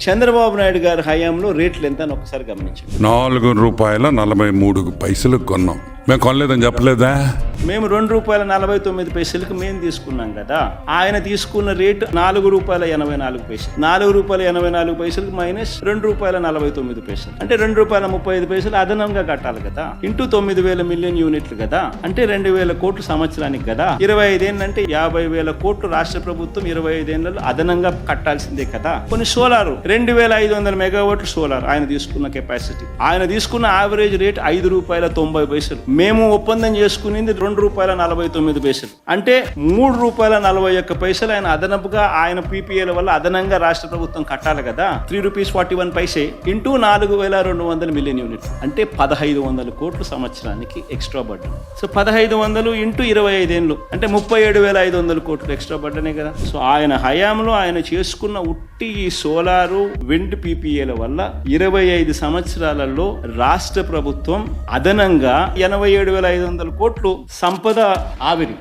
చంద్రబాబు నాయుడు గారి హయాంలో రేట్లు ఎంత అని ఒకసారి గమనించండి. ₹4.43 కొన్నాం. మేము కొనలేదని చెప్పలేదా? మేము ₹2.49 మేము తీసుకున్నాం కదా. ఆయన తీసుకున్న రేటు ₹4.84. ₹4.84 మైనస్ ₹2.49 అంటే ₹2.35 అదనంగా కట్టాలి కదా. ఇంటూ 9,000 మిలియన్ యూనిట్లు కదా, అంటే 2,000 కోట్లు సంవత్సరానికి కదా. 25 ఏళ్ళంటే 50,000 కోట్లు రాష్ట్ర ప్రభుత్వం 25 ఏళ్లలో అదనంగా కట్టాల్సిందే కదా. కొన్ని సోలార్ 2,500 మెగావాట్లు సోలార్ ఆయన తీసుకున్న కెపాసిటీ. ఆయన తీసుకున్న యావరేజ్ రేట్ ₹5.90. మేము ఒప్పందం చేసుకునేది ₹2.49. అంటే ₹3.41 ఆయన అదనపుగా ఆయన పీపీఏల వల్ల అదనంగా రాష్ట్ర ప్రభుత్వం కట్టాలి కదా. ₹3.41 ఇంటూ 4,200 మిలియన్ యూనిట్లు అంటే 1,500 కోట్లు సంవత్సరానికి ఎక్స్ట్రా బర్డన్. సో 1,500 ఇంటూ 25 ఏళ్ళు అంటే 37,500 కోట్లు ఎక్స్ట్రా బర్డనే కదా. సో ఆయన హయాంలో ఆయన చేసుకున్న ఉట్టి ఈ సోలారు విండ్ పీపీఏల వల్ల 25 సంవత్సరాలలో రాష్ట్ర ప్రభుత్వం అదనంగా 87,500 కోట్లు సంపద ఆవిరి.